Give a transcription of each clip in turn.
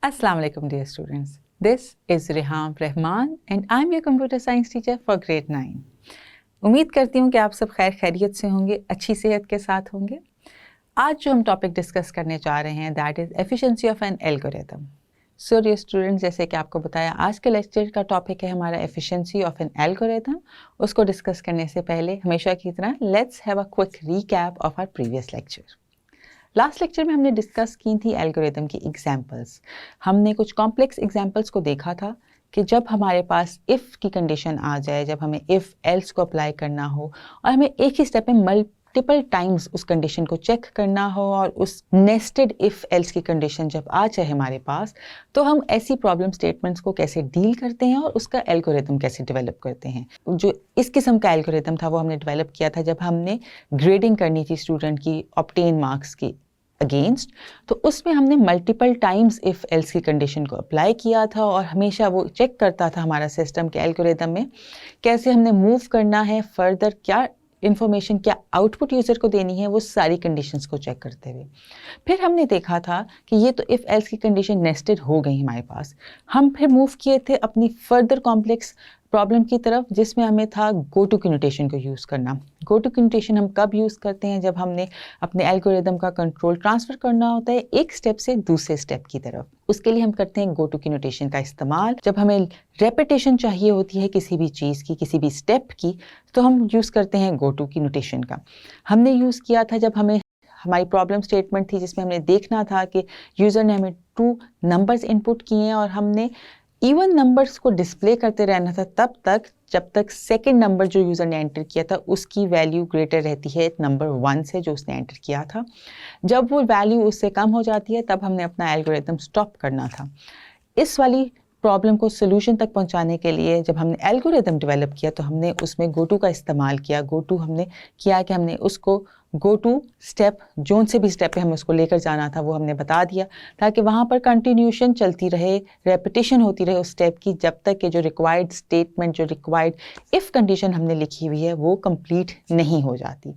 Assalamu alaikum dear students. This is Reham Rahman and I'm your computer science teacher for grade 9. उम्मीद करती हूँ कि आप सब खैर खैरियत से होंगे, अच्छी सेहत के साथ होंगे। आज जो हम टॉपिक डिस्कस करने जा रहे हैं that is efficiency of an algorithm. So dear students, जैसे कि आपको बताया आज के लेक्चर का टॉपिक है हमारा एफिशिएंसी ऑफ एन एल्गोरिथम। उसको डिस्कस करने से पहले हमेशा की तरह let's have a quick recap of our previous lecture. Last lecture में हमने डिस्कस की थी एल्गोरिथम की एग्जांपल्स। हमने कुछ कॉम्प्लेक्स एग्जांपल्स को देखा था कि जब हमारे पास इफ़ की कंडीशन आ जाए, जब हमें इफ़ एल्स को अप्लाई करना हो और हमें एक ही स्टेप में मल्टीपल टाइम्स उस कंडीशन को चेक करना हो और उस नेस्टेड इफ़ एल्स की कंडीशन जब आ जाए हमारे पास, तो हम ऐसी प्रॉब्लम स्टेटमेंट्स को कैसे डील करते हैं और उसका एल्गोरिथम कैसे डेवलप करते हैं। जो इस किस्म का एल्गोरिथम था वो हमने डेवलप किया था जब हमने ग्रेडिंग करनी थी स्टूडेंट की ऑब्टेन मार्क्स की अगेंस्ट। तो उसमें हमने मल्टीपल टाइम्स इफ़ एल्स की कंडीशन को अप्लाई किया था और हमेशा वो चेक करता था हमारा सिस्टम के एल्गोरिथम में कैसे हमने मूव करना है फर्दर, क्या इन्फॉर्मेशन, क्या आउटपुट यूज़र को देनी है, वो सारी कंडीशंस को चेक करते हुए। फिर हमने देखा था कि ये तो इफ़ एल्स की कंडीशन नेस्टेड हो गई हमारे पास। हम फिर मूव किए थे अपनी फर्दर कॉम्प्लेक्स प्रॉब्लम की तरफ जिसमें हमें था गो टू की नोटेशन को यूज़ करना। गो टू की नोटेशन हम कब यूज़ करते हैं? जब हमने अपने एल्गोरिथम का कंट्रोल ट्रांसफ़र करना होता है एक स्टेप से दूसरे स्टेप की तरफ। उसके लिए हम करते हैं गो टू की नोटेशन का इस्तेमाल। जब हमें रेपिटेशन चाहिए होती है किसी भी चीज़ की, किसी भी स्टेप की, तो हम यूज़ करते हैं गो टू की नोटेशन का। हमने यूज़ किया था जब हमारी प्रॉब्लम स्टेटमेंट थी जिसमें हमने देखना था कि यूज़र ने हमें 2 नंबर्स इनपुट किए हैं और हमने इवन नंबर्स को डिस्प्ले करते रहना था तब तक जब तक सेकंड नंबर जो यूज़र ने एंटर किया था उसकी वैल्यू ग्रेटर रहती है नंबर 1 से जो उसने एंटर किया था। जब वो वैल्यू उससे कम हो जाती है तब हमने अपना एल्गोरिथम स्टॉप करना था। इस वाली प्रॉब्लम को सोल्यूशन तक पहुंचाने के लिए जब हमने एल्गोरिथम डेवलप किया तो हमने उसमें गो टू का इस्तेमाल किया। गो टू हमने किया कि हमने उसको गो टू स्टेप, जोन से भी स्टेप पे हमें उसको लेकर जाना था वो हमने बता दिया ताकि वहाँ पर कंटिन्यूशन चलती रहे, रेपिटेशन होती रहे उस स्टेप की जब तक कि जो रिक्वायर्ड स्टेटमेंट, जो रिक्वायर्ड इफ़ कंडीशन हमने लिखी हुई है वो कंप्लीट नहीं हो जाती।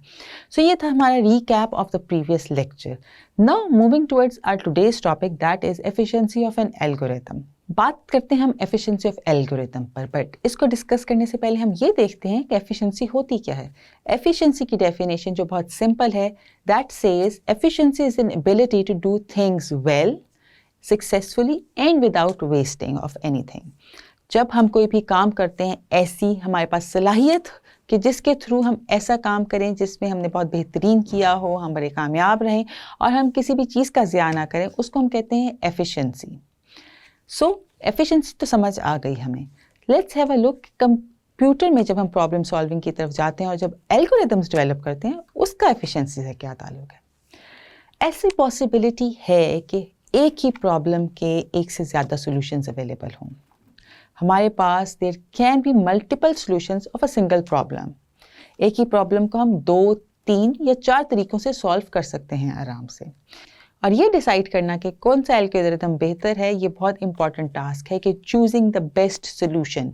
सो ये था हमारा recap of the previous lecture. Now moving towards our today's topic that is efficiency of an algorithm. बात करते हैं हम एफिशिएंसी ऑफ एल्गोरिथम पर, बट इसको डिस्कस करने से पहले हम ये देखते हैं कि एफिशिएंसी होती क्या है। एफिशिएंसी की डेफिनेशन जो बहुत सिंपल है, that says efficiency is an ability to do things well, successfully and without wasting of anything. जब हम कोई भी काम करते हैं ऐसी हमारे पास सलाहियत कि जिसके थ्रू हम ऐसा काम करें जिसमें हमने बहुत बेहतरीन किया हो, हम बड़े कामयाब रहें और हम किसी भी चीज़ का ज़िया ना करें, उसको हम कहते हैं एफिशिएंसी। सो एफिशिएंसी तो समझ आ गई हमें। Let's have a look computer में जब हम प्रॉब्लम सॉल्विंग की तरफ जाते हैं और जब एल्गोरिथम्स डेवलप करते हैं उसका एफिशिएंसी से क्या ताल्लुक है। ऐसी पॉसिबिलिटी है कि एक ही प्रॉब्लम के एक से ज़्यादा सॉल्यूशंस अवेलेबल हों। हमारे पास there can be multiple solutions of a single problem. एक ही प्रॉब्लम को हम 2, 3 या 4 तरीक़ों से सॉल्व कर सकते हैं आराम से। और ये डिसाइड करना कि कौन सा एल्गोरिथम बेहतर है, ये बहुत इंपॉर्टेंट टास्क है कि चूजिंग द बेस्ट सोल्यूशन।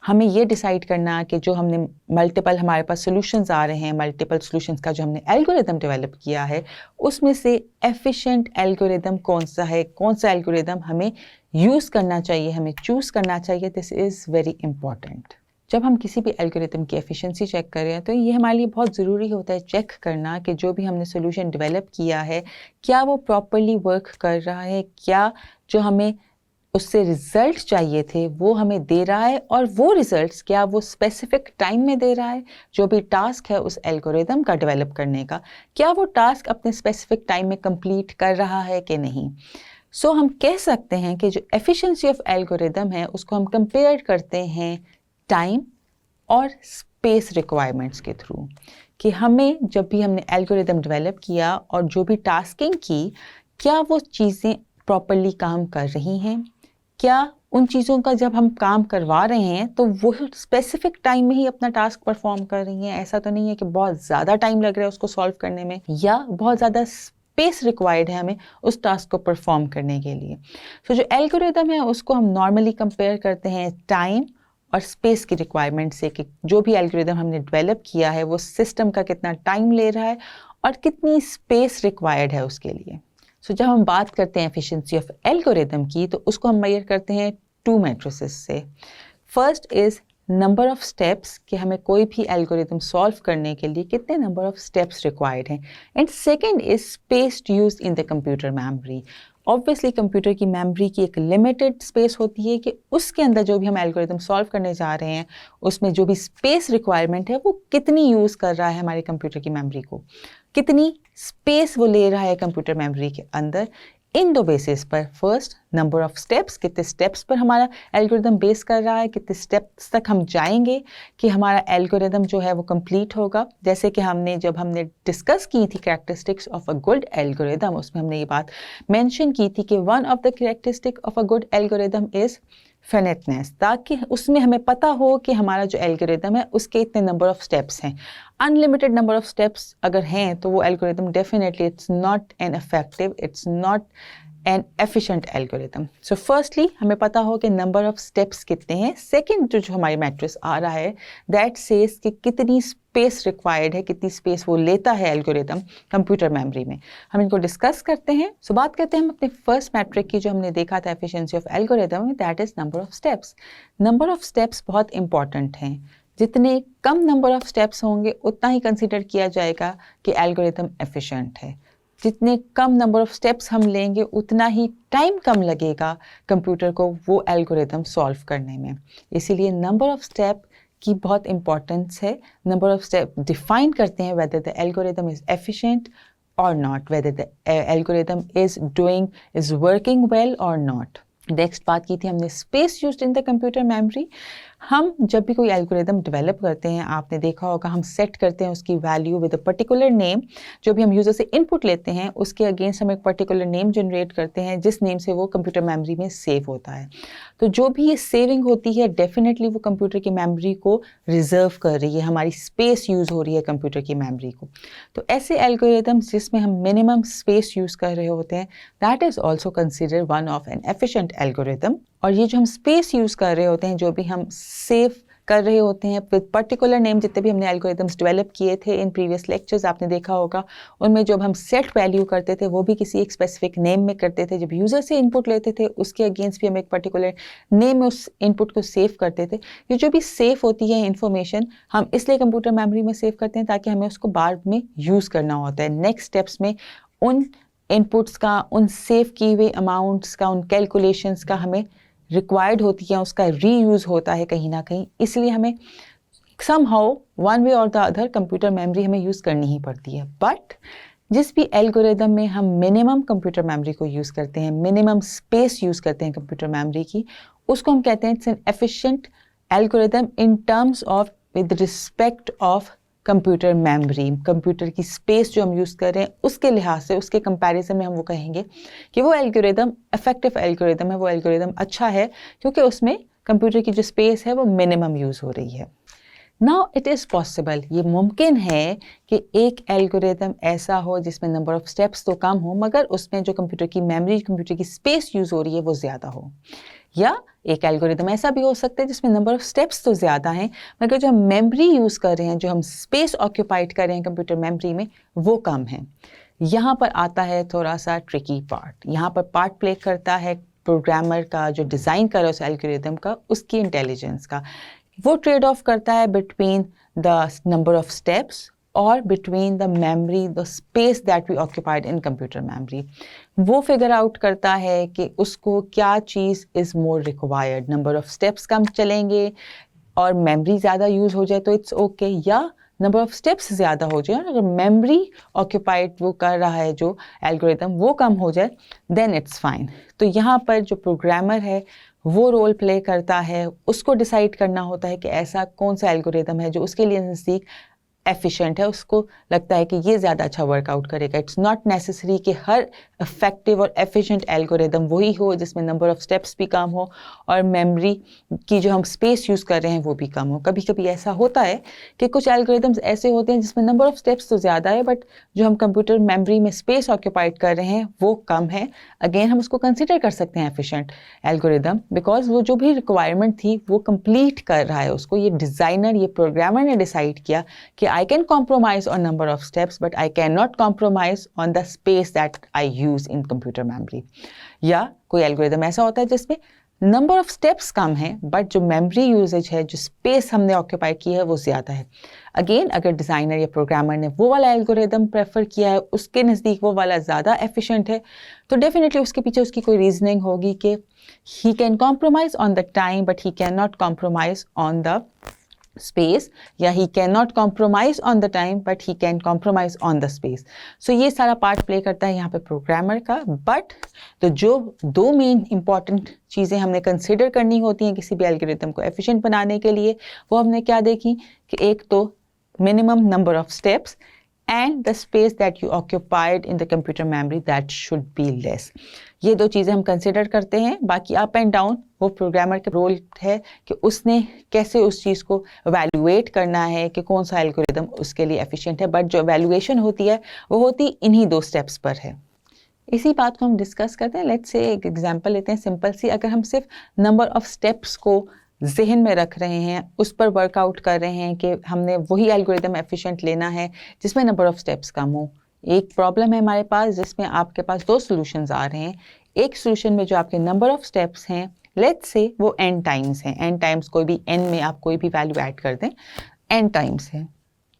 हमें ये डिसाइड करना कि जो हमने मल्टीपल हमारे पास सॉल्यूशंस आ रहे हैं, मल्टीपल सॉल्यूशंस का जो हमने एल्गोरिथम डेवलप किया है उसमें से एफिशिएंट एल्गोरिथम कौन सा है, कौन सा एल्गोरिथम हमें यूज़ करना चाहिए, हमें चूज़ करना चाहिए। This is very important. जब हम किसी भी एल्गोरिथम की एफिशिएंसी चेक कर रहे हैं तो ये हमारे लिए बहुत ज़रूरी होता है चेक करना कि जो भी हमने सोल्यूशन डेवलप किया है क्या वो प्रॉपरली वर्क कर रहा है, क्या जो हमें उससे रिज़ल्ट चाहिए थे वो हमें दे रहा है और वो रिज़ल्ट्स क्या वो स्पेसिफिक टाइम में दे रहा है। जो भी टास्क है उस एल्गोरिथम का डेवलप करने का, क्या वो टास्क अपने स्पेसिफिक टाइम में कंप्लीट कर रहा है कि नहीं। सो हम कह सकते हैं कि जो एफिशिएंसी ऑफ एल्गोरिथम है उसको हम कंपेयर करते हैं टाइम और स्पेस रिक्वायरमेंट्स के थ्रू कि हमें जब भी हमने एल्गोरिथम डेवलप किया और जो भी टास्किंग की, क्या वो चीज़ें प्रॉपरली काम कर रही हैं, क्या उन चीज़ों का जब हम काम करवा रहे हैं तो वो स्पेसिफिक टाइम में ही अपना टास्क परफॉर्म कर रही हैं। ऐसा तो नहीं है कि बहुत ज़्यादा टाइम लग रहा है उसको सॉल्व करने में या बहुत ज़्यादा स्पेस रिक्वायर्ड है हमें उस टास्क को परफॉर्म करने के लिए। तो जो एल्गोरिथम है उसको हम नॉर्मली कंपेयर करते हैं टाइम और स्पेस की रिक्वायरमेंट से कि जो भी एल्गोरिथम हमने डेवलप किया है वो सिस्टम का कितना टाइम ले रहा है और कितनी स्पेस रिक्वायर्ड है उसके लिए। जब हम बात करते हैं एफिशिएंसी ऑफ एल्गोरिदम की, तो उसको हम मेजर करते हैं 2 मैट्रिसेस से। First is number of steps, कि हमें कोई भी एल्गोरिदम सॉल्व करने के लिए कितने नंबर ऑफ स्टेप्स रिक्वायर्ड हैं। And second is space use in the computer memory. Obviously computer की मेमोरी की एक लिमिटेड स्पेस होती है कि उसके अंदर जो भी हम एल्गोरिदम सॉल्व करने जा रहे हैं उसमें जो भी स्पेस रिक्वायरमेंट है वो कितनी यूज़ कर रहा है हमारे कंप्यूटर की मेमोरी को, कितनी स्पेस वो ले रहा है कंप्यूटर मेमोरी के अंदर। इन 2 बेसिस पर, फर्स्ट नंबर ऑफ स्टेप्स, कितने स्टेप्स पर हमारा एल्गोरिदम बेस कर रहा है, कितने स्टेप्स तक हम जाएंगे कि हमारा एल्गोरिदम जो है वो कंप्लीट होगा। जैसे कि जब हमने डिस्कस की थी characteristics of a good algorithm, उसमें हमने ये बात मेंशन की थी कि one of the characteristic of a good algorithm is finiteness, ताकि उसमें हमें पता हो कि हमारा जो एल्गोरिदम है उसके इतने नंबर ऑफ स्टेप्स हैं। अनलिमिटेड नंबर ऑफ स्टेप्स अगर हैं तो वो algorithm definitely it's not an effective, it's not an efficient algorithm. So firstly हमें पता हो कि नंबर ऑफ स्टेप्स कितने हैं। सेकेंड जो हमारी मैट्रिक्स आ रहा है दैट सेज कि कितनी स्पेस रिक्वायर्ड है, कितनी स्पेस वो लेता है एल्गोरिदम कंप्यूटर मेमोरी में। हम इनको डिस्कस करते हैं। सो बात करते हैं हम अपने फर्स्ट मैट्रिक की जो हमने देखा था efficiency of algorithm, that is number of steps. Number of steps बहुत इंपॉर्टेंट हैं। जितने कम नंबर ऑफ स्टेप्स होंगे उतना ही कंसिडर किया जाएगा कि एल्गोरिदम एफिशिएंट है। जितने कम नंबर ऑफ स्टेप्स हम लेंगे उतना ही टाइम कम लगेगा कंप्यूटर को वो एल्गोरिदम सॉल्व करने में। इसीलिए नंबर ऑफ स्टेप की बहुत इंपॉर्टेंस है। नंबर ऑफ स्टेप डिफाइन करते हैं whether the algorithm is efficient or not, whether the algorithm is working well or not. Next बात की थी हमने space used in the computer memory. हम जब भी कोई एल्गोरिदम डेवलप करते हैं, आपने देखा होगा हम सेट करते हैं उसकी value with a particular name. जो भी हम यूज़र से इनपुट लेते हैं उसके अगेंस्ट हम एक पर्टिकुलर नेम जनरेट करते हैं जिस नेम से वो कंप्यूटर मेमोरी में सेव होता है। तो जो भी ये सेविंग होती है डेफिनेटली वो कंप्यूटर की मेमोरी को रिजर्व कर रही है, हमारी स्पेस यूज़ हो रही है कंप्यूटर की मेमोरी को। तो ऐसे एल्गोरिदम्स जिसमें हम मिनिमम स्पेस यूज़ कर रहे होते हैं that is also consider one of N efficient algorithm. और ये जो हम स्पेस यूज़ कर रहे होते हैं, जो भी हम सेव कर रहे होते हैं विद पर्टिकुलर नेम, जितने भी हमने एल्गोरिदम्स डेवलप किए थे इन प्रीवियस लेक्चर्स आपने देखा होगा, उनमें जब हम सेट वैल्यू करते थे वो भी किसी एक स्पेसिफिक नेम में करते थे। जब यूज़र से इनपुट लेते थे उसके अगेंस्ट भी हम एक पर्टिकुलर नेम में उस इनपुट को सेव करते थे। ये जो भी सेव होती है इन्फॉर्मेशन हम इसलिए कंप्यूटर मेमोरी में सेव करते हैं ताकि हमें उसको बाद में यूज़ करना होता है। नेक्स्ट स्टेप्स में उन इनपुट्स का, उन सेव किए हुए अमाउंट्स का, उन कैलकुलेशंस का हमें रिक्वायर्ड होती है, उसका रीयूज़ होता है कहीं ना कहीं। इसलिए हमें समहाउ वन वे और द अदर कंप्यूटर मेमोरी हमें यूज़ करनी ही पड़ती है। बट जिस भी एल्गोरिदम में हम मिनिमम कंप्यूटर मेमोरी को यूज़ करते हैं, मिनिमम स्पेस यूज़ करते हैं कंप्यूटर मेमोरी की, उसको हम कहते हैं it's an efficient algorithm in terms of with respect of computer memory. Computer की स्पेस जो हम यूज़ कर रहे हैं उसके लिहाज से, उसके कंपैरिजन में हम वो कहेंगे कि वो एल्गोरिदम इफेक्टिव एल्गोरिदम है, वो एल्गोरिदम अच्छा है क्योंकि उसमें कंप्यूटर की जो स्पेस है वो मिनिमम यूज़ हो रही है। नाउ इट इज़ पॉसिबल, ये मुमकिन है कि एक एल्गोरिदम ऐसा हो जिसमें नंबर ऑफ स्टेप्स तो कम हो मगर उसमें जो कंप्यूटर की मेमोरी, कंप्यूटर की स्पेस यूज़ हो रही है वो ज़्यादा हो। या एक एल्गोरिदम ऐसा भी हो सकता है जिसमें नंबर ऑफ स्टेप्स तो ज़्यादा हैं मगर जो हम मेमोरी यूज़ कर रहे हैं, जो हम स्पेस ऑक्यूपाइड कर रहे हैं कंप्यूटर मेमोरी में, वो कम है। यहाँ पर आता है थोड़ा सा ट्रिकी पार्ट। यहाँ पर पार्ट प्ले करता है प्रोग्रामर का, जो डिज़ाइन कर रहा है उस एल्गोरिदम का, उसकी इंटेलिजेंस का। वो ट्रेड ऑफ करता है between the number of steps और between the memory, the space that we occupied in computer memory. वो फिगर आउट करता है कि उसको क्या चीज़ is more required. Number of steps कम चलेंगे और मेमोरी ज़्यादा यूज़ हो जाए तो इट्स ओके, या नंबर ऑफ स्टेप्स ज़्यादा हो जाए और अगर मेमोरी ऑक्यूपाइड वो कर रहा है जो एल्गोरिदम वो कम हो जाए देन इट्स फाइन। तो यहाँ पर जो प्रोग्रामर है वो रोल प्ले करता है, उसको डिसाइड करना होता है कि ऐसा कौन सा एल्गोरिदम है जो उसके लिए नज़दीक एफिशिएंट है, उसको लगता है कि ये ज़्यादा अच्छा वर्कआउट करेगा। इट्स नॉट नेसेसरी कि हर इफेक्टिव और एफिशिएंट एल्गोरिदम वही हो जिसमें नंबर ऑफ स्टेप्स भी कम हो और मेमोरी की जो हम स्पेस यूज़ कर रहे हैं वो भी कम हो। कभी कभी ऐसा होता है कि कुछ एल्गोरिदम्स ऐसे होते हैं जिसमें नंबर ऑफ स्टेप्स तो ज़्यादा है बट जो हम कंप्यूटर मेमोरी में स्पेस ऑक्यूपाइड कर रहे हैं वो कम है। अगेन हम उसको कंसिडर कर सकते हैं एफिशिएंट एल्गोरिदम बिकॉज वो जो भी रिक्वायरमेंट थी वो कंप्लीट कर रहा है उसको। ये डिज़ाइनर, ये प्रोग्रामर ने डिसाइड किया कि I can compromise on number of steps, but I cannot compromise on the space that I use in computer memory. या कोई एल्गोरिदम ऐसा होता है जिसमें नंबर ऑफ स्टेप्स कम है बट जो मेमोरी यूजेज है, जो स्पेस हमने ऑक्यूपाई की है वो ज़्यादा है. अगेन अगर डिज़ाइनर या प्रोग्रामर ने वो वाला एल्गोरिदम प्रेफर किया है, उसके नज़दीक वो वाला ज़्यादा एफिशिएंट है, तो डेफिनेटली उसके पीछे उसकी कोई रीजनिंग होगी कि he can compromise on the time but he can not compromise on the space, या he can not compromise on the time but he can compromise on the space. So ये सारा part play करता है यहाँ पे programmer का. But तो जो दो मेन इंपॉर्टेंट चीज़ें हमने कंसिडर करनी होती हैं किसी भी एल्गोरिथम को एफिशिएंट बनाने के लिए, वो हमने क्या देखी कि एक तो minimum number of steps and the space that you occupied in the computer memory that should be less. ये दो चीज़ें हम कंसिडर करते हैं. बाकी अप एंड डाउन वो प्रोग्रामर का रोल है कि उसने कैसे उस चीज़ को एवेल्युएट करना है कि कौन सा एल्गोरिदम उसके लिए एफिशिएंट है. बट जो एवेल्युएशन होती है वो होती इन्हीं दो स्टेप्स पर है. इसी बात को हम डिस्कस करते हैं. लेट्स से एक एग्जांपल लेते हैं सिंपल सी. अगर हम सिर्फ नंबर ऑफ स्टेप्स को जहन में रख रहे हैं, उस पर वर्कआउट कर रहे हैं कि हमने वही एल्गोरिदम एफिशिएंट लेना है जिसमें नंबर ऑफ स्टेप्स कम हो. एक प्रॉब्लम है हमारे पास जिसमें आपके पास दो सॉल्यूशंस आ रहे हैं. एक सॉल्यूशन में जो आपके नंबर ऑफ स्टेप्स हैं लेट्स से वो n टाइम्स हैं. n टाइम्स कोई भी n में आप कोई भी वैल्यू ऐड कर दें, n टाइम्स है.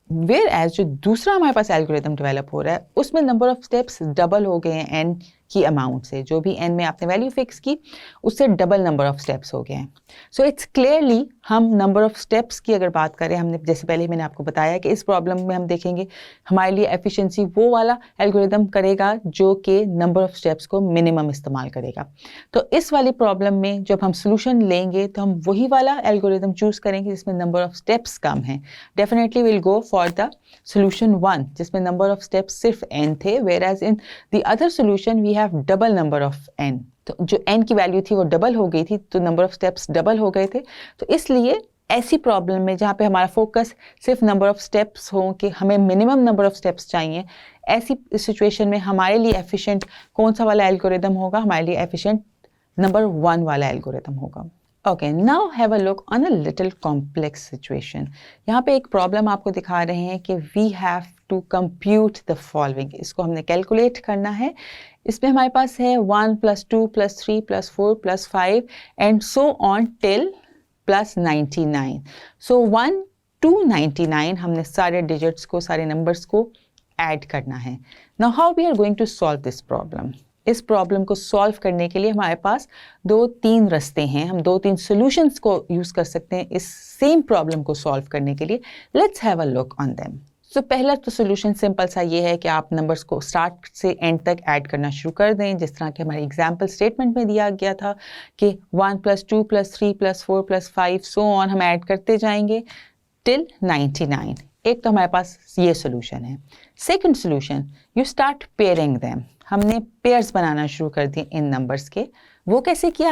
वेयर एज जो दूसरा हमारे पास एल्गोरिदम डेवलप हो रहा है उसमें नंबर ऑफ स्टेप्स डबल हो गए हैं n की अमाउंट से. जो भी n में आपने वैल्यू फिक्स की उससे डबल नंबर ऑफ स्टेप्स हो गए हैं. सो इट्स क्लियरली हम नंबर ऑफ स्टेप्स की अगर बात करें, हमने जैसे पहले मैंने आपको बताया कि इस प्रॉब्लम में हम देखेंगे हमारे लिए एफिशिएंसी वो वाला एल्गोरिदम करेगा जो कि नंबर ऑफ स्टेप्स को मिनिमम इस्तेमाल करेगा. तो इस वाली प्रॉब्लम में जब हम सोल्यूशन लेंगे तो हम वही वाला एल्गोरिदम चूज करेंगे जिसमें नंबर ऑफ स्टेप्स कम हैं. Definitely will go for the solution 1 जिसमें नंबर ऑफ स्टेप्स सिर्फ n थे, whereas in the other solution we have double number of n. तो जो n की वैल्यू थी वो डबल हो गई थी, तो नंबर ऑफ स्टेप्स डबल हो गए थे. तो इसलिए ऐसी प्रॉब्लम में जहाँ पे हमारा फोकस सिर्फ नंबर ऑफ स्टेप्स हो कि हमें मिनिमम नंबर ऑफ स्टेप्स चाहिए, ऐसी सिचुएशन में हमारे लिए एफिशिएंट कौन सा वाला एल्गोरिदम होगा? हमारे लिए एफिशिएंट नंबर 1 वाला एल्गोरिदम होगा. Okay, now have a look on a little complex situation. यहाँ पे एक प्रॉब्लम आपको दिखा रहे हैं कि we have to compute the following. इसको हमने कैलकुलेट करना है. इसमें हमारे पास है 1 + 2 + 3 + 4 + 5 and so on till +99. So 1 to 99 हमने सारे डिजिट्स को, सारे नंबर्स को ऐड करना है. Now how we are going to solve this problem. इस प्रॉब्लम को सॉल्व करने के लिए हमारे पास 2-3 रास्ते हैं. हम 2-3 सॉल्यूशंस को यूज़ कर सकते हैं इस सेम प्रॉब्लम को सॉल्व करने के लिए. Let's have a look on them. So पहला तो सोल्यूशन सिंपल सा ये है कि आप नंबर्स को स्टार्ट से एंड तक ऐड करना शुरू कर दें, जिस तरह के हमारे एग्जाम्पल स्टेटमेंट में दिया गया था कि 1 + 2 + 3 + 4 + 5 सो ऑन हम ऐड करते जाएंगे टिल 99. एक तो हमारे पास ये सोल्यूशन है. Second solution, you start pairing them. हमने पेयर्स बनाना शुरू कर दिए इन नंबर्स के. वो कैसे किया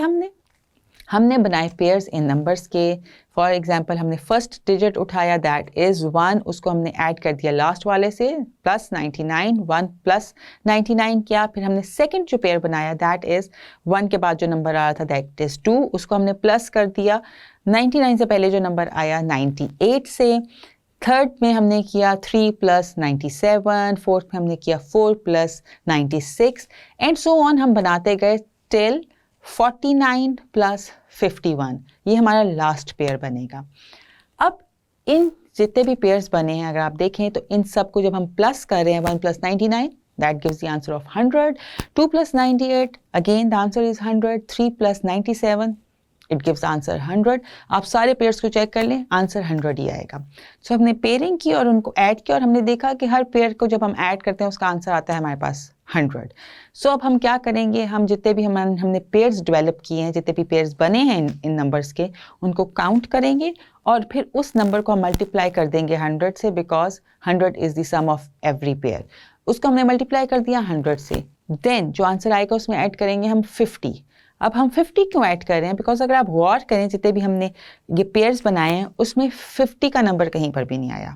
हमने बनाए पेयर्स इन नंबर्स के. फॉर एग्जांपल हमने फर्स्ट डिजिट उठाया दैट इज़ 1, उसको हमने ऐड कर दिया लास्ट वाले से +99. 1 + 99 किया. फिर हमने सेकंड जो पेयर बनाया दैट इज़ 1 के बाद जो नंबर आया था दैट इज़ 2, उसको हमने प्लस कर दिया 99 से पहले जो नंबर आया 98 से. थर्ड में हमने किया 3 + 97. फोर्थ में हमने किया 4 + 96 एंड सो ऑन हम बनाते गए टिल 49 + 51. ये हमारा लास्ट पेयर बनेगा. अब इन जितने भी पेयर्स बने हैं अगर आप देखें तो इन सब को जब हम प्लस कर रहे हैं 1 + 99 that gives the answer of 100. 2 + 98 again the answer is 100. 3 + 97 it gives the answer 100. आप सारे पेयर्स को चेक कर लें, आंसर 100 ही आएगा. सो हमने पेयरिंग की और उनको ऐड किया और हमने देखा कि हर पेयर को जब हम ऐड करते हैं उसका आंसर आता है हमारे पास 100. सो अब हम क्या करेंगे, हम जितने भी हमने पेयर्स डेवलप किए हैं, जितने भी पेयर्स बने हैं इन नंबर्स के, उनको काउंट करेंगे और फिर उस नंबर को हम मल्टीप्लाई कर देंगे 100 से, because 100 is the sum of every pair. उसको हमने मल्टीप्लाई कर दिया 100 से. देन जो आंसर आएगा उसमें ऐड करेंगे हम 50. अब हम 50 क्यों ऐड कर रहे हैं? बिकॉज अगर आप गौर करें जितने भी हमने ये पेयर्स बनाए हैं उसमें 50 का नंबर कहीं पर भी नहीं आया,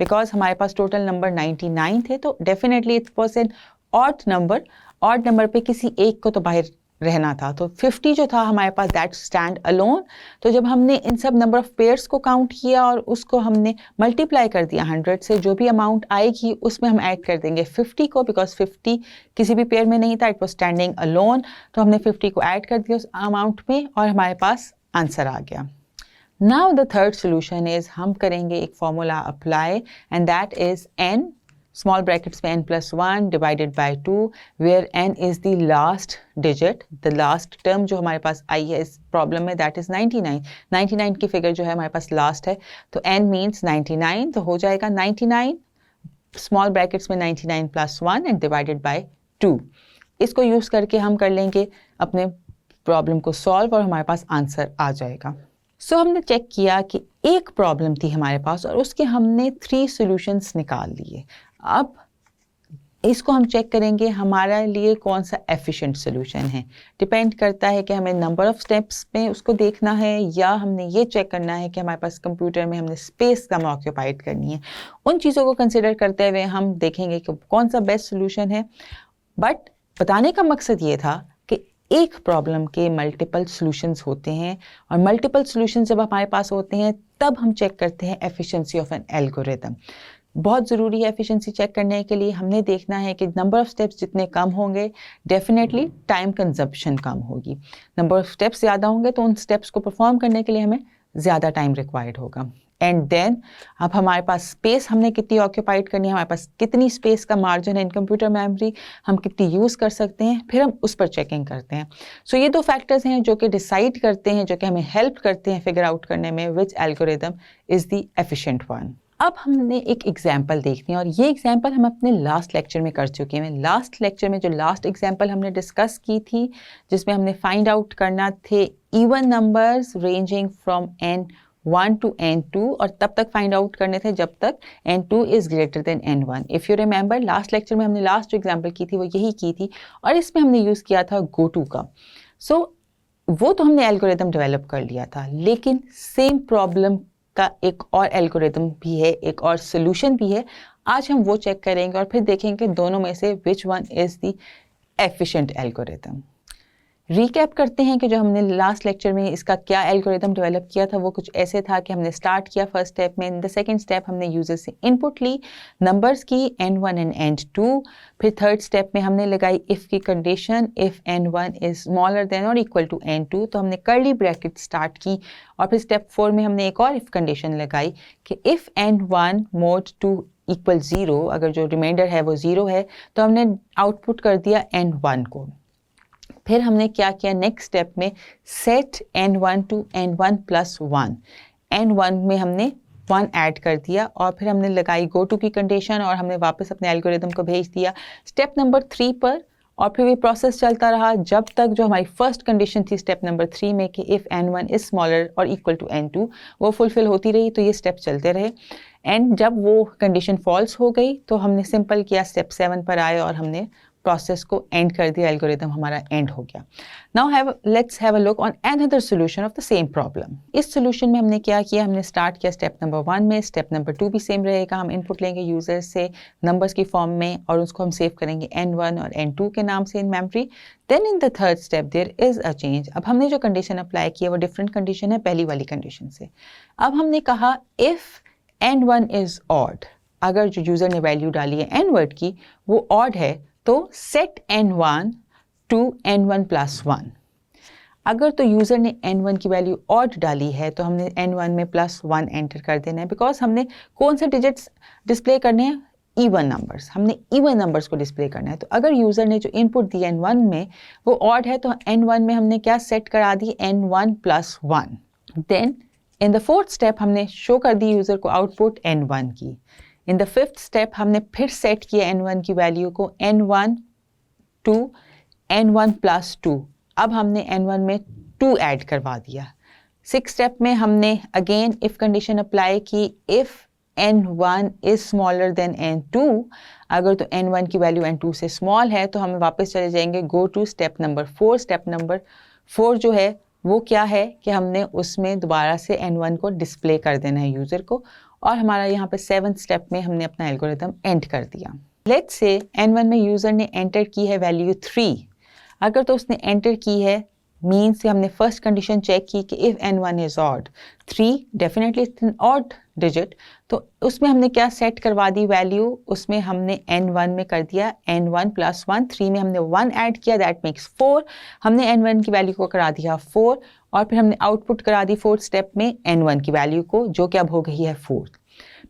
बिकॉज हमारे पास टोटल नंबर 99 थे. तो definitely it was an odd number. Odd number पे किसी एक को तो बाहर रहना था, तो 50 जो था हमारे पास दैट स्टैंड अलोन। तो जब हमने इन सब नंबर ऑफ पेयर्स को काउंट किया और उसको हमने मल्टीप्लाई कर दिया 100 से, जो भी अमाउंट आएगी उसमें हम ऐड कर देंगे 50 को, बिकॉज 50 किसी भी पेयर में नहीं था, इट वॉज स्टैंडिंग अलोन। तो हमने 50 को ऐड कर दिया उस अमाउंट में और हमारे पास आंसर आ गया। Now the third solution is, हम करेंगे एक formula apply and that is n small brackets में n plus 1 divided by 2 where n is the last digit, the last term जो हमारे पास आई है इस प्रॉब्लम में that is 99। 99 की फिगर जो है हमारे पास लास्ट है, तो n means 99, तो हो जाएगा 99 small brackets में 99 plus 1 and divided by 2। इसको यूज़ करके हम कर लेंगे अपने प्रॉब्लम को सॉल्व और हमारे पास आंसर आ जाएगा। सो हमने चेक किया कि एक प्रॉब्लम थी हमारे पास और उसके हमने 3 सॉल्यूशंस निकाल लिए। अब इसको हम चेक करेंगे हमारे लिए कौन सा एफिशिएंट सॉल्यूशन है। डिपेंड करता है कि हमें नंबर ऑफ स्टेप्स में उसको देखना है या हमने ये चेक करना है कि हमारे पास कंप्यूटर में हमने स्पेस कम ऑक्यूपाइड करनी है। उन चीज़ों को कंसिडर करते हुए हम देखेंगे कि कौन सा बेस्ट सॉल्यूशन है। बट बताने का मकसद ये था कि एक प्रॉब्लम के मल्टीपल सॉल्यूशंस होते हैं और मल्टीपल सॉल्यूशंस जब हमारे पास होते हैं तब हम चेक करते हैं एफिशिएंसी ऑफ एन एल्गोरिथम। बहुत ज़रूरी है एफिशिएंसी चेक करने के लिए। हमने देखना है कि नंबर ऑफ स्टेप्स जितने कम होंगे डेफिनेटली टाइम कंजप्शन कम होगी। नंबर ऑफ स्टेप्स ज़्यादा होंगे तो उन स्टेप्स को परफॉर्म करने के लिए हमें ज़्यादा टाइम रिक्वायर्ड होगा। एंड देन अब हमारे पास स्पेस हमने कितनी ऑक्यूपाइड करनी है, हमारे पास कितनी स्पेस का मार्जिन है इन कंप्यूटर मेमोरी, हम कितनी यूज़ कर सकते हैं, फिर हम उस पर चेकिंग करते हैं। सो ये 2 फैक्टर्स हैं जो कि डिसाइड करते हैं, जो कि हमें हेल्प करते हैं फिगर आउट करने में which algorithm is the efficient one. अब हमने एक एग्जाम्पल देखनी है और ये एग्जाम्पल हम अपने लास्ट लेक्चर में कर चुके हैं। लास्ट लेक्चर में जो लास्ट एग्जाम्पल हमने डिस्कस की थी जिसमें हमने फाइंड आउट करना थे even numbers ranging from n1 to n2 और तब तक फाइंड आउट करने थे जब तक n2 is greater than n1। If you remember last lecture में हमने लास्ट जो एग्जाम्पल की थी वो यही की थी और इसमें हमने यूज़ किया था GoTo का। सो वो तो हमने एल्गोरिथम डेवलप कर लिया था, लेकिन सेम प्रॉब्लम का एक और एल्गोरिथम भी है, एक और सोल्यूशन भी है। आज हम वो चेक करेंगे और फिर देखेंगे दोनों में से which one is the efficient algorithm. Recap करते हैं कि जो हमने लास्ट लेक्चर में इसका क्या एल्गोरिथम डेवलप किया था वो कुछ ऐसे था कि हमने स्टार्ट किया फर्स्ट स्टेप में। इन द सेकंड स्टेप हमने यूजर से इनपुट ली, नंबर्स की n1 एंड n2। फिर थर्ड स्टेप में हमने लगाई इफ़ की condition, if n1 is smaller than और इक्वल टू n2, तो हमने कर्ली ब्रैकेट स्टार्ट की। और फिर स्टेप 4 में हमने एक और इफ़ कंडीशन लगाई कि इफ़ n1 mod 2 इक्वल 0, अगर जो रिमाइंडर है वो 0 है तो हमने आउटपुट कर दिया n1 को। फिर हमने क्या किया नेक्स्ट स्टेप में, set n1 to n1 plus 1। n1 में हमने 1 ऐड कर दिया और फिर हमने लगाई GoTo की कंडीशन और हमने वापस अपने एल्गोरिथम को भेज दिया स्टेप नंबर 3 पर। और फिर ये प्रोसेस चलता रहा जब तक जो हमारी फर्स्ट कंडीशन थी स्टेप नंबर 3 में कि इफ़ n1 इज स्मॉलर और इक्वल टू n2 वो फुलफिल होती रही, तो ये स्टेप चलते रहे। एंड जब वो कंडीशन फॉल्स हो गई तो हमने सिंपल किया, स्टेप 7 पर आए और हमने प्रोसेस को एंड कर दिया, एल्गोरिथम हमारा एंड हो गया। Now let's have a look on another solution of the same problem. इस सॉल्यूशन में हमने क्या किया, हमने स्टार्ट किया स्टेप नंबर 1 में, स्टेप नंबर 2 भी सेम रहेगा। हम इनपुट लेंगे यूजर से नंबर्स की फॉर्म में और उसको हम सेव करेंगे n1 और n2 के नाम से in memory. Then in the third step there is a change. अब हमने जो कंडीशन अप्लाई की है वो डिफरेंट कंडीशन है पहली वाली कंडीशन से। अब हमने कहा इफ n1 इज ऑड, अगर जो यूजर ने वैल्यू डाली है n वर्ड की वो ऑड है तो set n1 to n1 plus 1। अगर तो यूज़र ने n1 की वैल्यू ऑड डाली है तो हमने n1 में प्लस 1 एंटर कर देना है, बिकॉज हमने कौन से डिजिट्स डिस्प्ले करने हैं, इवन नंबर्स। हमने इवन नंबर्स को डिस्प्ले करना है। तो अगर यूज़र ने जो इनपुट दी n1 में वो ऑड है तो n1 में हमने क्या सेट करा दी, n1 plus 1। Then in the fourth step हमने शो कर दी यूज़र को आउटपुट n1 की। इन द फिफ्थ स्टेप हमने फिर सेट किया n1 की वैल्यू को n1 टू n1 प्लस 2। अब हमने n1 में 2 ऐड करवा दिया। सिक्स स्टेप में हमने अगेन इफ कंडीशन अप्लाई की, if n1 is smaller than n2। अगर तो n1 की वैल्यू n2 से स्मॉल है तो हम वापस चले जाएंगे go to step number 4। Step number 4 जो है वो क्या है कि हमने उसमें दोबारा से n1 को डिस्प्ले कर देना है यूज़र को। और हमारा यहाँ पे 7th स्टेप में हमने अपना एल्गोरिथम एंड कर दिया। लेट्स से n1 में यूज़र ने एंटर की है वैल्यू 3। अगर तो उसने एंटर की है मीन्स से हमने फर्स्ट कंडीशन चेक की कि if n1 is odd, 3 definitely it's an odd digit, तो उसमें हमने क्या सेट करवा दी वैल्यू, उसमें हमने n1 में कर दिया n1 + 1, 3 में हमने 1 ऐड किया दैट मेक्स 4, हमने n1 की वैल्यू को करा दिया 4 और फिर हमने आउटपुट करा दी 4th स्टेप में n1 की वैल्यू को जो कि अब हो गई है 4।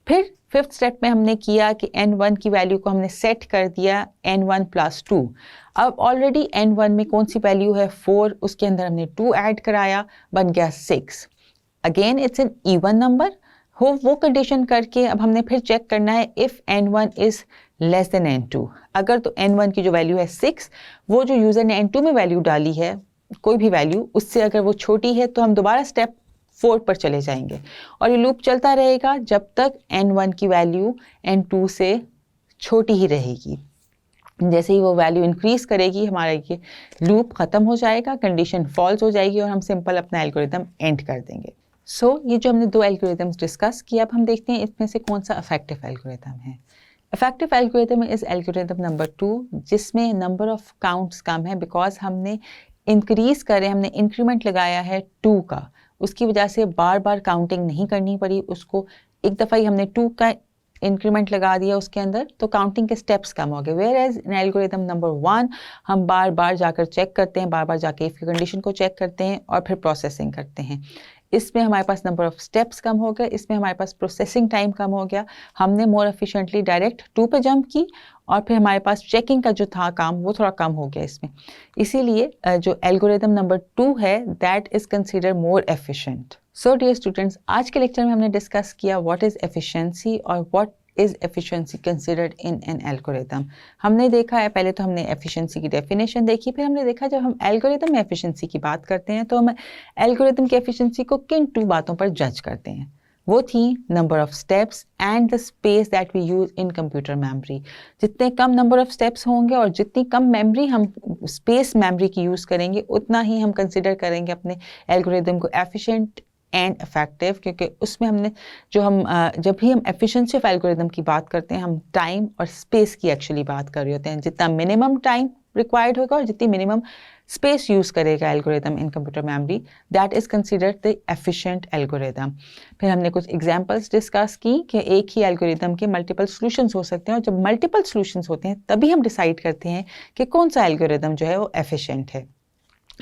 फिर 5th स्टेप में हमने किया कि n1 की वैल्यू को हमने सेट कर दिया n1 + 2। अब ऑलरेडी n1 में कौन सी वैल्यू है 4, उसके अंदर हमने 2 ऐड कराया, बन गया 6। Again it's an even number, वो कंडीशन करके अब हमने फिर चेक करना है if n1 is less than n2। अगर तो n1 की जो वैल्यू है 6, वो जो यूज़र ने n2 में वैल्यू डाली है कोई भी वैल्यू, उससे अगर वो छोटी है तो हम दोबारा स्टेप 4 पर चले जाएंगे और ये लूप चलता रहेगा जब तक n1 की वैल्यू n2 से छोटी ही रहेगी। जैसे ही वो वैल्यू इंक्रीज करेगी हमारा ये लूप ख़त्म हो जाएगा, कंडीशन फॉल्स हो जाएगी और हम सिंपल अपना एल्गोरिदम एंड कर देंगे। ये जो हमने 2 एल्गोरिदम्स डिस्कस किया, अब हम देखते हैं इसमें से कौन सा इफेक्टिव एल्गोरिदम है। Effective algorithm is algorithm number 2 जिसमें नंबर ऑफ काउंट्स कम है बिकॉज हमने इंक्रीज करे, हमने इंक्रीमेंट लगाया है 2 का, उसकी वजह से बार बार काउंटिंग नहीं करनी पड़ी उसको, एक दफ़ा ही हमने 2 का इंक्रीमेंट लगा दिया उसके अंदर तो काउंटिंग के स्टेप्स कम हो गए। Whereas in algorithm number 1 हम बार बार जाकर चेक करते हैं, बार बार जाके इफ़ की कंडीशन को चेक करते हैं और फिर प्रोसेसिंग करते हैं। इसमें हमारे पास नंबर ऑफ स्टेप्स कम हो गए, इसमें हमारे पास प्रोसेसिंग टाइम कम हो गया, हमने मोर एफिशिएंटली डायरेक्ट 2 पे जंप की और फिर हमारे पास चेकिंग का जो था काम वो थोड़ा कम हो गया इसमें। इसीलिए जो एल्गोरिदम नंबर 2 है that is considered more efficient. So dear students, आज के लेक्चर में हमने डिस्कस किया व्हाट इज़ एफिशिएंसी और what is efficiency considered in an algorithm. हमने देखा है, पहले तो हमने एफिशिएंसी की डेफिनेशन देखी, फिर हमने देखा जब हम एल्गोरिदम में एफिशिएंसी की बात करते हैं तो हम एल्गोरिदम की एफिशिएंसी को किन 2 बातों पर जज करते हैं। वो थी number of steps and the space that we use in computer memory. जितने कम नंबर ऑफ स्टेप्स होंगे और जितनी कम मेमोरी हम स्पेस मेमोरी की यूज़ करेंगे उतना ही हम कंसिडर करेंगे अपने एल्गोरिदम को एफिशिएंट एंड इफेक्टिव, क्योंकि उसमें हमने जब भी हम एफिशिएंसी ऑफ एल्गोरिदम की बात करते हैं हम टाइम और स्पेस की एक्चुअली बात कर रहे होते हैं। जितना मिनिमम टाइम रिक्वायर्ड होगा और जितनी मिनिमम स्पेस यूज़ करेगा algorithm in computer memory that is considered the efficient algorithm. फिर हमने कुछ एग्जांपल्स डिस्कस की कि एक ही एल्गोरिदम के मल्टीपल सॉल्यूशंस हो सकते हैं और जब मल्टीपल सॉल्यूशंस होते हैं तभी हम डिसाइड करते हैं कि कौन सा एल्गोरिदम जो है वो एफिशिएंट है।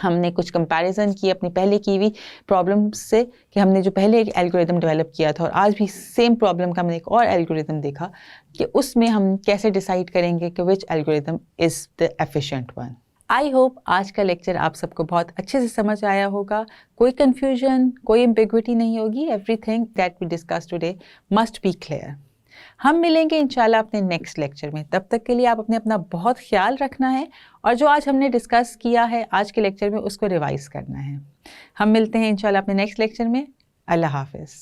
हमने कुछ कंपैरिजन की अपनी पहले की हुई प्रॉब्लम से कि हमने जो पहले एक एल्गोरिदम डेवलप किया था और आज भी सेम प्रॉब्लम का हमने एक और एल्गोरिदम देखा कि उसमें हम कैसे डिसाइड करेंगे कि which algorithm is the efficient one. I hope आज का लेक्चर आप सबको बहुत अच्छे से समझ आया होगा, कोई कन्फ्यूजन, कोई एम्बिग्विटी नहीं होगी। Everything that we discuss today must be clear. हम मिलेंगे इंशाल्लाह अपने नेक्स्ट लेक्चर में, तब तक के लिए आप अपना बहुत ख्याल रखना है और जो आज हमने डिस्कस किया है आज के लेक्चर में उसको रिवाइज करना है। हम मिलते हैं इंशाल्लाह अपने नेक्स्ट लेक्चर में। अल्लाह हाफिज़।